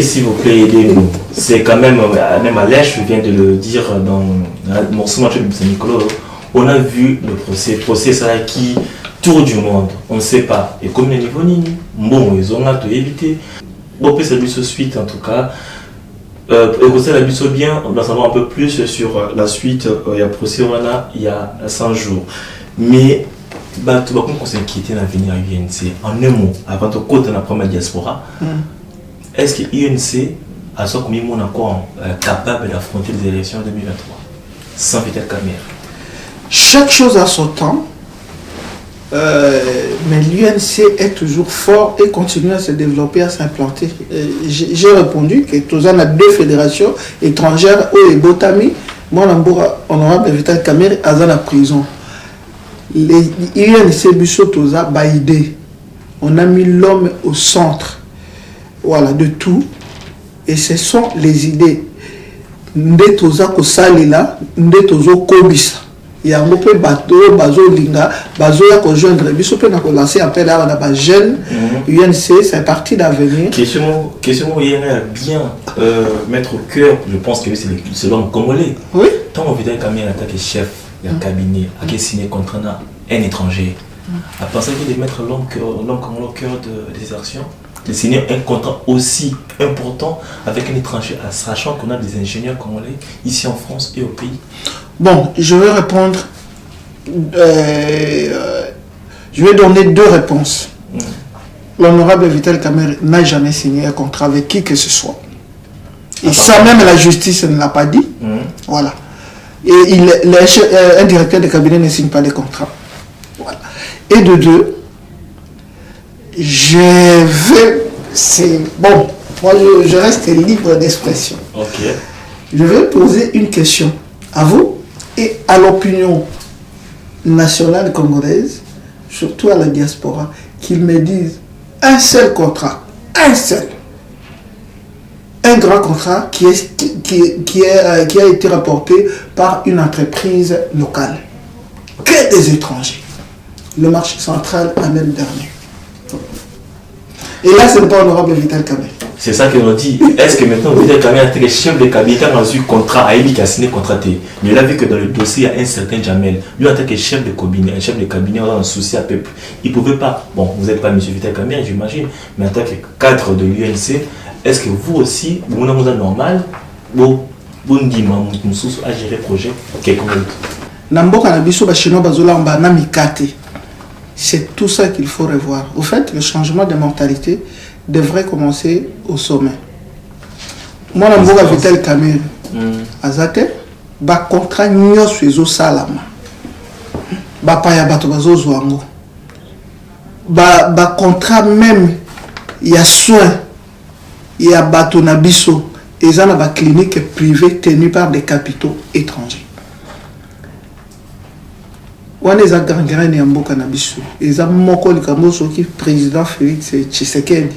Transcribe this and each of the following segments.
s'il vous plaît, aidez-nous. C'est quand même Alèche vient de le dire dans le morceau de Saint Nicolas. On a vu le procès ça qui tour du monde, on ne sait pas. Et comme les niveaux bon, ils ont tout évité. Bon, c'est la suite en tout cas. Et vous savez, la bien, on doit savoir un peu plus sur la suite. Il y a procès il y a 100 jours. Mais bah, tout le monde s'inquiéter dans l'avenir à l'UNC. En un mot, avant de côté de la première diaspora, est-ce que l'UNC a ce qu'on encore capable d'affronter les élections 2023 sans Vital Kamerhe? Chaque chose a son temps. Mais l'UNC est toujours fort et continue à se développer, à s'implanter. J'ai répondu que tous on a 2 fédérations étrangères au Botami. Moi, honorable Vital Kamerhe, à la prison. Les UNC Busso Toza Baïdé. On a mis l'homme au centre, voilà, de tout. Et ce sont les idées. Nde Toza Kosalila, Nde Tozo Kobisa. Il y a un peu de bateau, bazo linga, bazo ya rejoindre, biso pe na ko lancer appel à la jeune UNC, c'est parti d'avenir. Question où il y a bien mettre au cœur, je pense que c'est l'homme congolais. Oui. Tant on veut quand même attaquer chef d'un cabinet, à qui signer contre un étranger, à penser qu'il de mettre l'homme congolais au cœur des actions, de signer un contrat aussi important avec un étranger, sachant qu'on a des ingénieurs congolais ici en France et au pays. Bon, je vais répondre. Je vais donner 2 réponses. L'honorable Vital Kamerhe n'a jamais signé un contrat avec qui que ce soit. Et ça, même la justice ne l'a pas dit. Voilà. Et un directeur de cabinet ne signe pas de contrat. Voilà. Et de 2, c'est bon, moi je reste libre d'expression. Okay. Je vais poser une question à vous et à l'opinion nationale congolaise, surtout à la diaspora, qu'ils me disent un seul contrat, un seul, un grand contrat qui a été rapporté par une entreprise locale, que des étrangers. Le marché central a même dernier. Et là, ce n'est pas honorable Vital Kamerhe. C'est ça que l'on dit. Est-ce que maintenant Vital Kamerhe a été chef de cabinet a reçu contrat à Eli qui a signé contrat? Mais il a vu que dans le dossier, il y a un certain Jamel. Lui, en tant que chef de cabinet, on a un souci à peuple. Il ne pouvait pas. Bon, vous n'êtes pas M. Vital Kamerhe, j'imagine, mais en tant que cadre de l'UNC, est-ce que vous aussi, vous avez normal, vous à gérer le projet quelqu'un d'autre? C'est tout ça qu'il faut revoir. Au fait, le changement de mentalité devrait commencer au sommet. Moi, je suis Vital Kamerhe. Azate, ba contrat nyos ezo salama. Ba pa ya bato bazo zwango. Ba contrat même ya soin ya bato na biso eza na ba clinique privée tenue par des capitaux étrangers. On est à Gangrène et à Mbokanabisu. Ils ont moko likambo soki président Félix Tshisekedi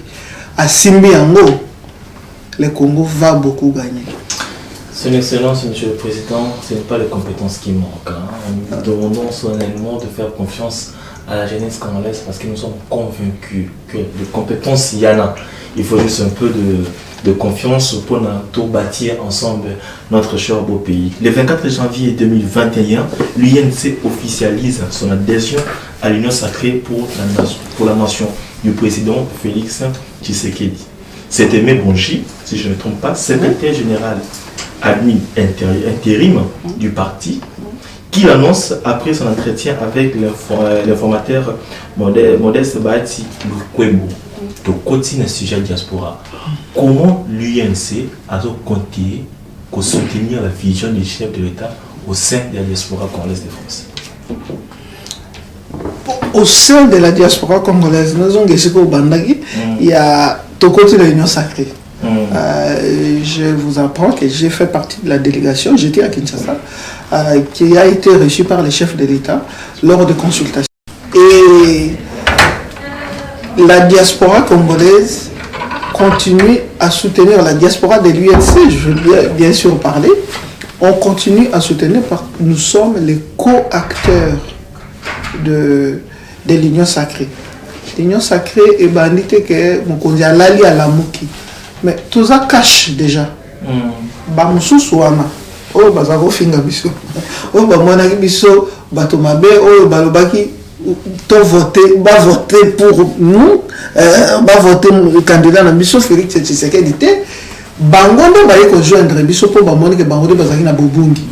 a Simbi Ango. Le Congo va beaucoup gagner. Son Excellence, Monsieur le Président, ce n'est pas les compétences qui manquent. Nous demandons solennellement de faire confiance à la jeunesse congolaise parce que nous sommes convaincus que de compétences il y en a. Il faut juste un peu de confiance pour tout bâtir ensemble notre cher beau pays. Le 24 janvier 2021, l'UNC officialise son adhésion à l'Union sacrée pour la nation du président Félix Tshisekedi. C'est Aimé Bonji, si je ne me trompe pas, secrétaire général admin intérim du parti, qui l'annonce après son entretien avec l'informateur Modeste Bahati Lukwebo de continuer le sujet diaspora. Comment l'UNC a compté pour soutenir la vision du chef de l'État au sein de la diaspora congolaise de France? Au sein de la diaspora congolaise, nous avons il y a tout côté de l'Union sacrée. Je vous apprends que j'ai fait partie de la délégation, j'étais à Kinshasa, qui a été reçue par le chef de l'État lors de consultations. Et la diaspora congolaise continue à soutenir la diaspora de l'UNC, je veux bien sûr parler, on continue à soutenir parce que nous sommes les co-acteurs de l'Union sacrée. L'Union sacrée est bandite que mon conja lali à la mouki. Mais tout ça cache déjà. Bamususu wana. Oh, bazako finga biso. Oh, bamona biso, batomabe, oh, balobaki, voter pour nous, voter le candidat na biso Félix Tshisekedi te. Bangondo ba yeko joindre biso po bamona ke bangondo bazaki na bobungi.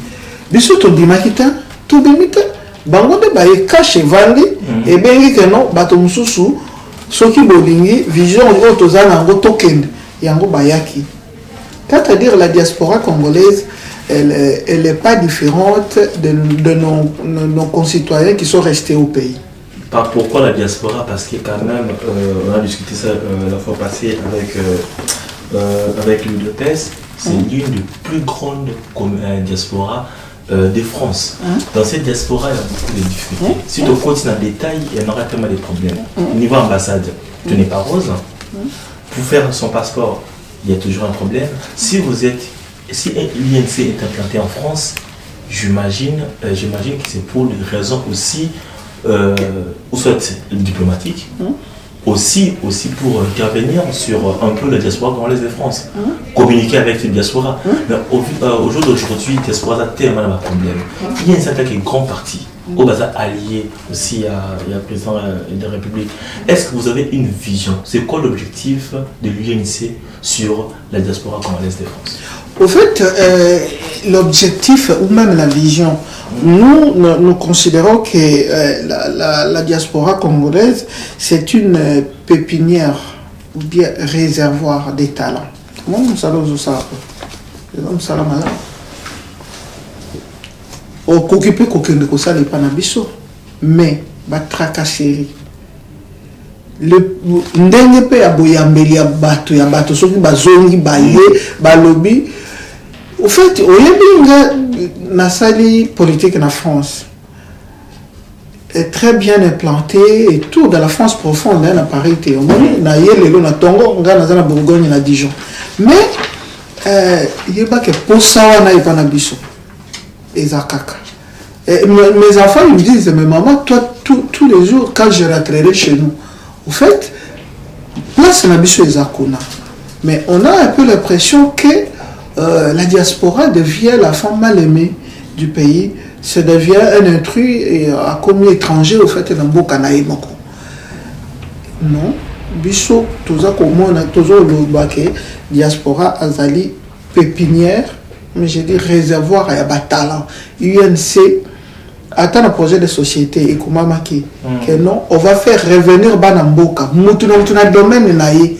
Biso to dimakita, to bimita. Bangondo ba yeka chevali et bengi que non, bato mususu soki bolingi vision o tozana ngo token yango bayaki. C'est-à-dire la diaspora congolaise, elle n'est pas différente de nos concitoyens qui sont restés au pays. Pourquoi la diaspora? Parce que quand même, on a discuté ça la fois passée avec l'UDPS, c'est l'une des plus grandes diasporas de France. Dans cette diaspora, il y a beaucoup de difficultés. Si on continue en détail, il y en aura tellement de problèmes. Au niveau ambassade, tu n'es pas rose. Pour faire son passeport, il y a toujours un problème. Si l'INC est implanté en France, j'imagine que c'est pour des raisons aussi, ou soit diplomatiques, aussi pour intervenir sur un peu la diaspora congolaise de France, communiquer avec cette diaspora. Mais au jour d'aujourd'hui, la diaspora a tellement de problèmes. Il y a un certain grand parti, au bazar allié aussi à la président de la République. Est-ce que vous avez une vision? C'est quoi l'objectif de l'UNC sur la diaspora congolaise de France? Au fait, l'objectif ou même la vision, nous considérons que la diaspora congolaise, c'est une pépinière ou bien réservoir des talents. Comment nous allons ça? Nous allons malade. Occupé kokende ko sala pana biso, mais ba tracasserie. Le ndenge pe ya boyambeli ya bato soki bazongi baye balobi. Au fait, oyebi na sali politique na France est très bien implanté et tout dans la France profonde na parité. On na yelelo na Tongo, ngana na Bourgogne na Dijon. Mais yeba ke posawa na ipana biso. Ezakaka. Mes enfants ils me disent, mais maman, toi, tous les jours, quand je rentrerai chez nous, au fait, place na biso ezakuna. Mais on a un peu l'impression que la diaspora devient la femme mal aimée du pays, ça devient un intrus et a commis étranger au fait dans Bokanaï Moko. Non, biso, toza komona, toza lobake, diaspora azali pépinière, mais je dis réservoir à talent. UNC attend un projet de société et comment marquer que non, on va faire revenir Banamboka, mutuna domaine naïe,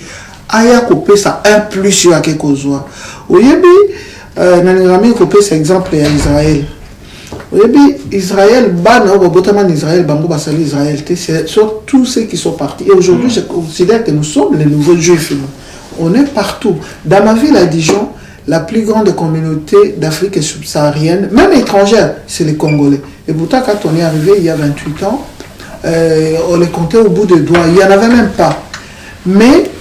aya coupé ça un plus sur à quelque chose. Oyebi, nanirami coupé cet exemple à Israël. Oyebi, Israël, Bana, Botaman Israël, Bango Basali Israël, c'est sur tous ceux qui sont partis. Et aujourd'hui, je considère que nous sommes les nouveaux juifs. On est partout. Dans ma ville à Dijon, la plus grande communauté d'Afrique subsaharienne, même étrangère, c'est les Congolais. Et pourtant, quand on est arrivé il y a 28 ans, on les comptait au bout des doigts. Il n'y en avait même pas. Mais,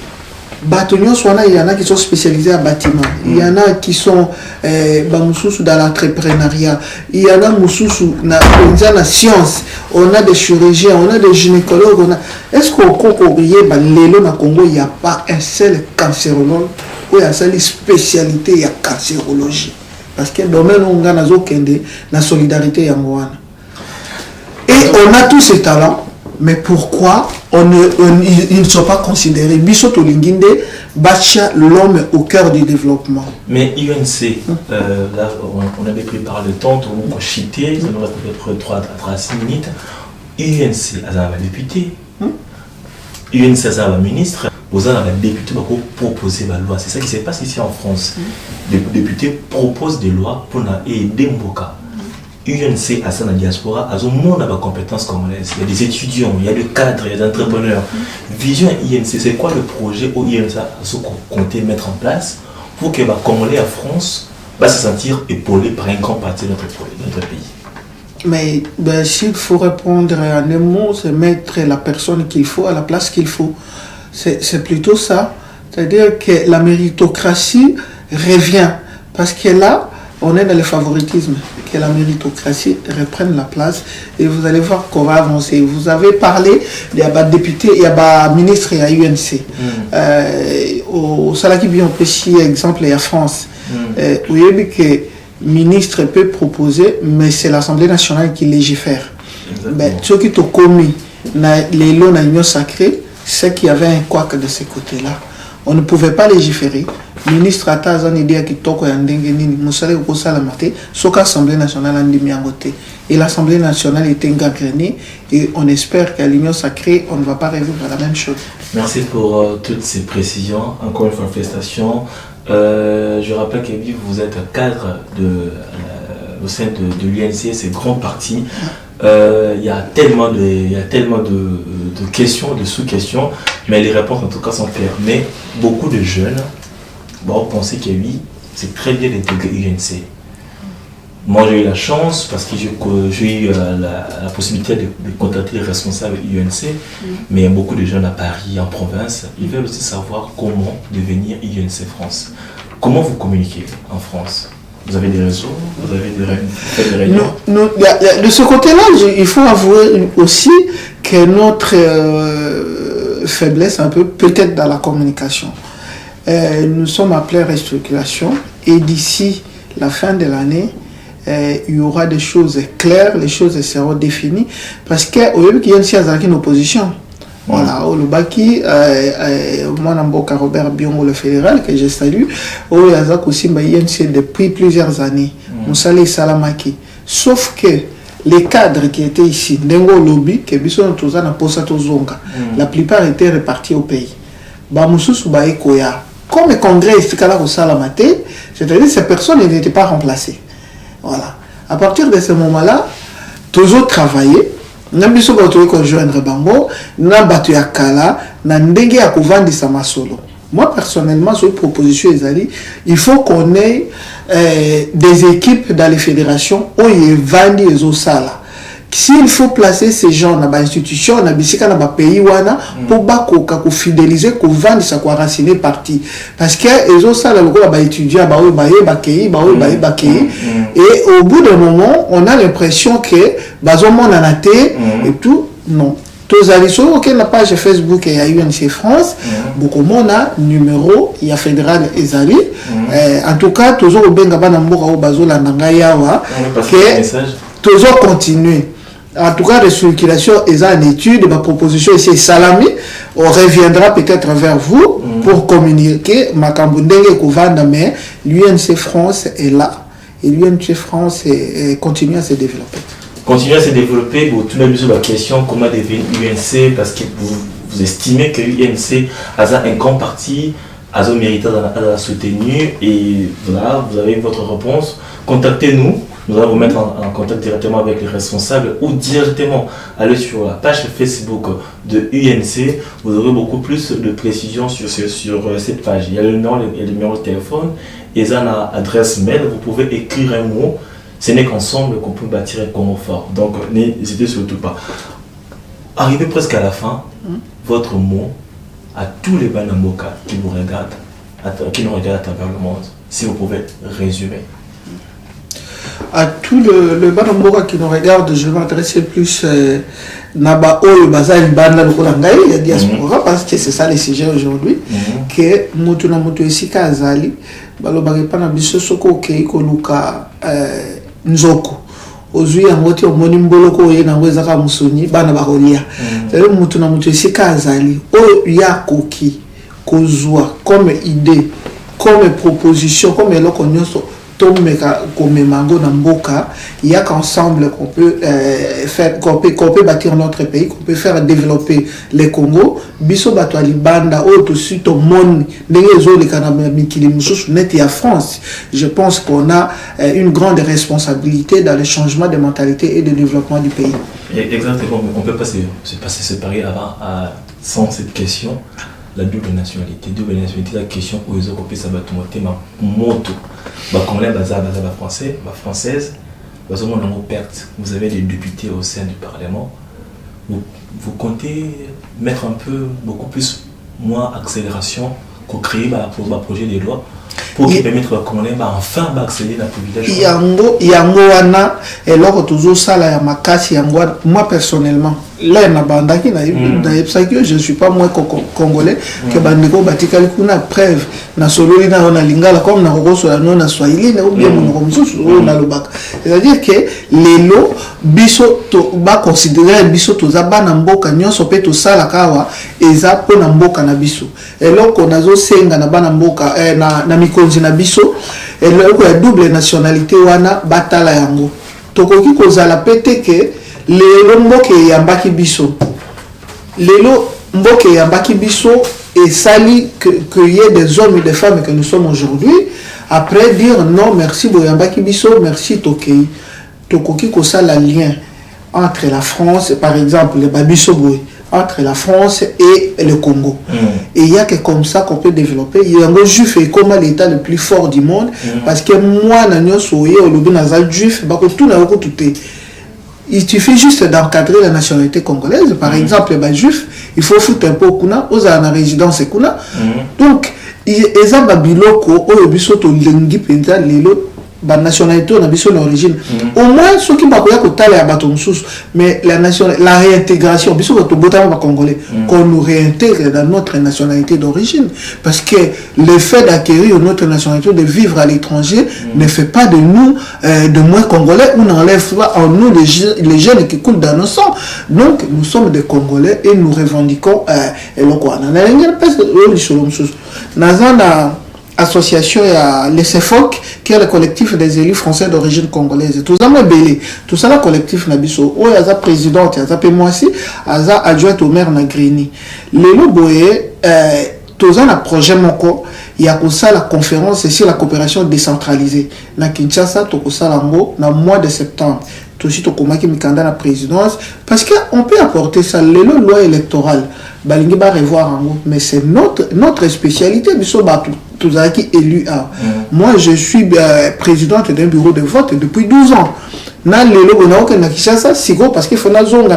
il y en a qui sont spécialisés en bâtiment. Il y en a qui sont dans l'entrepreneuriat. Il y en a dans la science. On a des chirurgiens, on a des gynécologues. Est-ce qu'au Congo, il n'y a pas un seul cancérologue? Il y a une spécialité, il y a cancérologie. Parce que le domaine où on a la solidarité, et on a tous ces talents, mais pourquoi ils ne sont pas considérés? Bissoto Linginde, Bacha, l'homme au cœur du développement. Mais UNC, là, on avait pris par le temps, on a chité, ça nous reste peut-être 3 à 6 minutes. UNC, ça va député. UNC, ça va ministre. Vous avez un député pour proposer la loi. C'est ça qui se passe ici en France. Les députés proposent des lois pour aider Mboka. UNC à la diaspora, à un monde à compétences congolaises. Il y a des étudiants, il y a des cadres, il y a des entrepreneurs. Vision INC, c'est quoi le projet où INC a compté mettre en place pour que les Congolais à France va se sentir épaulés par un grand parti de notre pays? Mais s'il faut répondre à un mot, c'est mettre la personne qu'il faut à la place qu'il faut. C'est plutôt ça. C'est-à-dire que la méritocratie revient. Parce que là, on est dans le favoritisme, que la méritocratie reprenne la place et vous allez voir qu'on va avancer. Vous avez parlé, il y a des députés, il y a des ministres, il y a UNC. Au Salaki bien précis, exemple, il y a France. Où il y a que le ministre peut proposer, mais c'est l'Assemblée nationale qui légifère. Ceux qui ont commis les lois de l'Union sacrée, c'est qu'il y avait un couac de ce côté-là. On ne pouvait pas légiférer. Le ministre a dit qu'il y a l'Assemblée nationale et l'Assemblée nationale était gangrénée et on espère qu'à l'Union sacrée, on ne va pas revivre la même chose. Merci pour toutes ces précisions. Encore une fois, félicitations. Je rappelle que vous êtes cadre au sein de l'UNC, c'est grand parti. Il y a tellement de questions, de sous-questions, mais les réponses en tout cas sont claires. Mais beaucoup de jeunes vont penser que oui, c'est très bien d'intégrer l'UNC. Moi j'ai eu la chance parce que j'ai eu la possibilité de contacter les responsables de l'UNC, mais il y a beaucoup de jeunes à Paris, en province, ils veulent aussi savoir comment devenir UNC France. Comment vous communiquez en France? Vous avez des réseaux? Vous avez des réunions? De ce côté-là, il faut avouer aussi que notre faiblesse un peu peut-être dans la communication. Nous sommes à pleine restructuration et d'ici la fin de l'année, il y aura des choses claires, les choses seront définies parce qu'au lieu qu'il y ait une opposition. Voilà, au Lubaki, moi, Namboka Robert Biongo, le fédéral, que je salue, au Yazak aussi, depuis plusieurs années, Moussali Salamaki. Sauf que les cadres qui étaient ici, Nengo Lobby, que Bisson Tozana Posato Zonga, la plupart étaient répartis au pays. Bamoussous Baïkoya. Comme le congrès est au Salamate, c'est-à-dire que ces personnes n'étaient pas remplacées. Voilà. À partir de ce moment-là, toujours travailler. Na biso bato ko joindre bango na bato ya kala na ndenge ya kovandisa masolo. Moi personnellement sur proposition ezali, il faut qu'on ait des équipes dans les fédérations où il vandi ezo sala. S'il faut placer ces gens dans l'institution, dans le pays, pour fidéliser, pour vendre, ça quoi raciner parti. Parce que les autres salles, les étudiants, et au bout d'un moment, on a l'impression que et tout, non. Tous les gens qui ont la page Facebook, il y a UNC France, beaucoup de monde a numéro, il y a fédéral Ezali. En tout cas, toujours au Bengabana Mboka au Bazola Nangayawa, que toujours continuer. En tout cas, la circulation est en étude, ma proposition ici Salami, on reviendra peut-être vers vous pour communiquer. Makambundenge Kouvanda, mais l'UNC France est là. Et l'UNC France continue à se développer. Continuer à se développer, vous tournez sur la question comment devenir UNC, parce que vous estimez que l'UNC a un grand parti, a mérité à la soutenir, et voilà, vous avez votre réponse. Contactez-nous. Nous allons vous mettre en contact directement avec les responsables ou directement aller sur la page Facebook de UNC. Vous aurez beaucoup plus de précisions sur cette page. Il y a le nom et le numéro de téléphone. Et ça, l'adresse mail. Vous pouvez écrire un mot. Ce n'est qu'ensemble qu'on peut bâtir un Congo fort. Donc, n'hésitez surtout pas. Arrivé presque à la fin, votre mot à tous les Banamboka qui vous regardent, qui nous regardent à travers le monde, si vous pouvez résumer. À tout le Banamboka qui nous regarde, je vais m'adresser plus Naba Oyo Bazal Banda Lukulangai, il y a diaspora, parce que c'est ça le sujet aujourd'hui, que Mutuna Mutuesi Kazali, Balobagepana Bisosoko Keiko Luka Nzoko. Aujourd'hui, en voiture, mon imboloko est dans les Arabes Moussouni, Banabarolia. C'est-à-dire que Mutuna Mutuesi Kazali, Oyo Yakoki, Kozua, comme idée, comme proposition, comme l'okonyoso. Il y a qu'ensemble qu'on peut faire, qu'on peut bâtir notre pays, qu'on peut faire développer le Congo. Biso bato alibanda auto suite au monde les kanamikili mususu net et à France. Je pense qu'on a une grande responsabilité dans le changement de mentalité et de développement du pays. Exactement, on peut pas se séparer avant sans cette question. La double nationalité, la question aux Européens, ça va tomber ma moto. Comme les français, ma française, vous avez des députés au sein du Parlement. Vous comptez mettre un peu, beaucoup plus, moins accélération pour créer pour projet de loi. pour qui permettre aux Congolais enfin d'accéder à la privilège. Yango wana eloko toujours sala ya makasi yango moi personnellement là na bandaki na yebsaki je suis pas moins congolais que bandeko batikali kuna preuve na sololi na lingala comme na rokoso na swahili na bien monoko mususu na lobaka, c'est-à-dire que lelo biso to ba considérer biso toza bana mboka nyonso pe to sala kawa eza po na mboka na biso eloko nazo senga na bana mboka na mikonzi na biso eloko ya double nationalité wana batala yango tokoki kozala pete ke lelo mboke yambaki biso lelo mboke yambaki biso et sali que y ait des hommes et des femmes que nous sommes aujourd'hui après dire non merci boyambaki biso merci tokei tokoki kosala lien entre la France par exemple le babiso boy entre la France et le Congo. Et il y a que comme ça qu'on peut développer. Il y a un juif et comme l'état le plus fort du monde parce que moi nanyo soye au lobby nazal juif bako tout na ko tout. Il suffit juste d'encadrer la nationalité congolaise. Par exemple, les juifs, il faut foutre un peu au kuna, aux en résidence kuna. Donc, eza babiloko o bisoto lengi penza lelo ba nationalité on a biso l'origine. Au moins ceux qui bakoya ko tala ya bato mususu, mais la réintégration biso bato botama ba congolais qu'on nous réintègre dans notre nationalité d'origine parce que le fait d'acquérir une autre nationalité de vivre à l'étranger ne fait pas de nous de moins congolais ou n'enlève pas en nous les gènes qui coulent dans nos sangs. Donc nous sommes des congolais et nous revendiquons eloko ana na ngela parce que le solo mususu nazana association à l'ESEFOC qui est le collectif des élus français d'origine congolaise. Tout ça belé, tout ça le collectif nabiso. Oh yaza présidente, yaza pe moi aussi, yaza adjointe au maire na Grigny. Le boye tout ça na projet moko, il y a comme ça la conférence sur la coopération décentralisée. Na Kinshasa to ko ça lango na mois de septembre. Tout aussi to komaki mikanda la présidence parce que on peut apporter ça le loi électorale. Balingi ba revoir en gros, mais c'est notre spécialité biso ba tout ça qui élu à. Moi je suis présidente d'un bureau de vote depuis 12 ans. Na lelo bona ko na Kinshasa sigo parce qu'il faut na zonga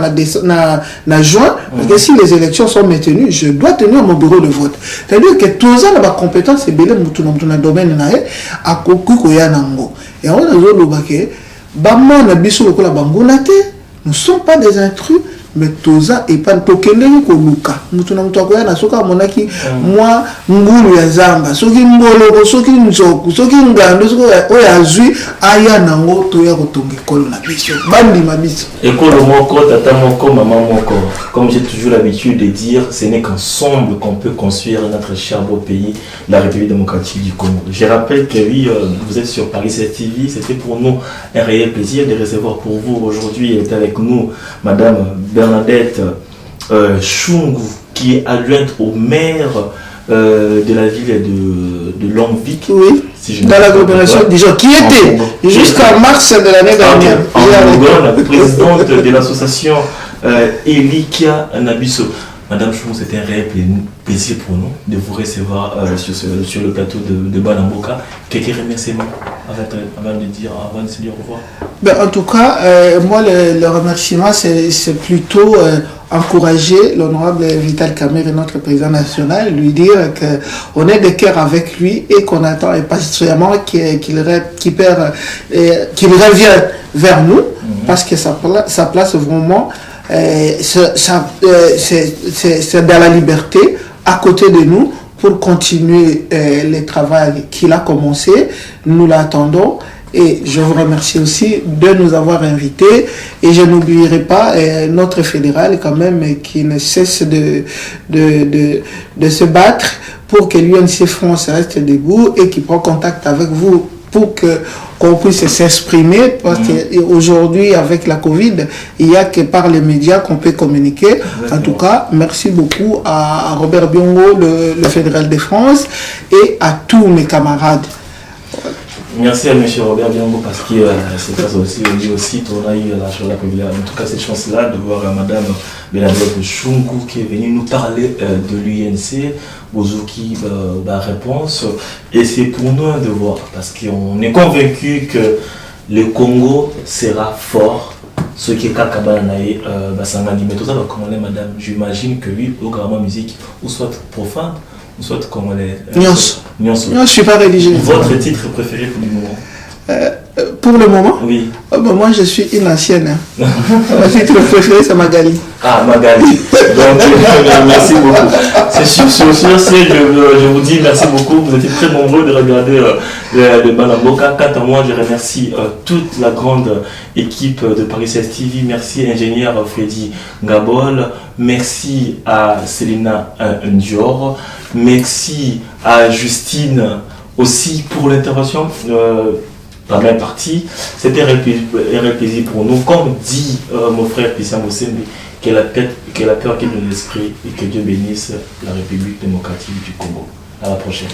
na juin parce que si les élections sont maintenues, je dois tenir mon bureau de vote. C'est-à-dire que tout ça na ba compétence c'est belé mutu na domaine na e akoku ko ya nango. Et on a zo lobake ba mona biso lokola banguna te, nous sommes pas des intrus. Mais toza et pas tokende ko luka mutu na mutu akoya na soka monaki moi ngulu ya zamba soki ngolo soki nzoku soki ngando soki oya zui aya nango to ya kotonga ekolo na biso bandi mabiso ekolo moko tata moko maman moko comme j'ai toujours l'habitude de dire ce n'est qu'ensemble qu'on peut construire notre cher beau pays la République démocratique du Congo. Je rappelle que oui vous êtes sur Paris 7 TV, c'était pour nous un réel plaisir de recevoir pour vous aujourd'hui. Elle est avec nous madame Bernadette Chungu, qui est adjointe au maire de la ville de Longvic. Oui, si dans l'agglomération déjà qui était jusqu'en mars de l'année dernière. La présidente de l'association Elikia Nabiso. Madame Chungu, c'était un réel plaisir pour nous de vous recevoir sur le plateau de Banamboka. Quelques remerciements avant de se dire au revoir. Ben, en tout cas, moi, le remerciement, c'est plutôt encourager l'honorable Vital Kamerhe, notre président national, lui dire qu'on est de cœur avec lui et qu'on attend impatiemment qu'il revienne vers nous, parce que sa place vraiment, c'est dans la liberté, à côté de nous, pour continuer le travail qu'il a commencé. Nous l'attendons. Et je vous remercie aussi de nous avoir invités. Et je n'oublierai pas notre fédéral quand même qui ne cesse de se battre pour que l'UNC France reste debout et qui prend contact avec vous pour qu'on puisse s'exprimer. Parce qu'aujourd'hui, avec la Covid, il n'y a que par les médias qu'on peut communiquer. En tout cas, merci beaucoup à Robert Biongo, le fédéral de France, et à tous mes camarades. Merci à M. Robert Biango parce que c'est grâce aussi lui aussi on a eu la chance, en tout cas cette chance-là de voir Madame Bernadette Chungu qui est venue nous parler de l'UNC, Bouzouki réponse, et c'est pour nous un devoir parce qu'on est convaincu que le Congo sera fort. Ce qui est Kakabanaï, Basangani, mais tout ça va commander Madame. J'imagine que lui, au grammaire musique, ou soit profane, Nous autres Congolais. Nyons. Nyons. Non, je ne suis pas religieux. Votre titre préféré pour le moment? Pour le moment, Oui. moi je suis une ancienne. Mon titre préféré c'est Magali. Ah, Magali. Donc, merci beaucoup. C'est sûr, je vous dis merci beaucoup. Vous étiez très nombreux de regarder le Balamboka. Quant à moi, je remercie toute la grande équipe de Paris 16 TV. Merci ingénieur Freddy Ngabol. Merci à Célina Ndior. Merci à Justine aussi pour l'intervention. La même partie, c'était un réel plaisir pour nous. Comme dit mon frère Christian Mosembe, que la peur quitte de l'esprit et que Dieu bénisse la République démocratique du Congo. À la prochaine.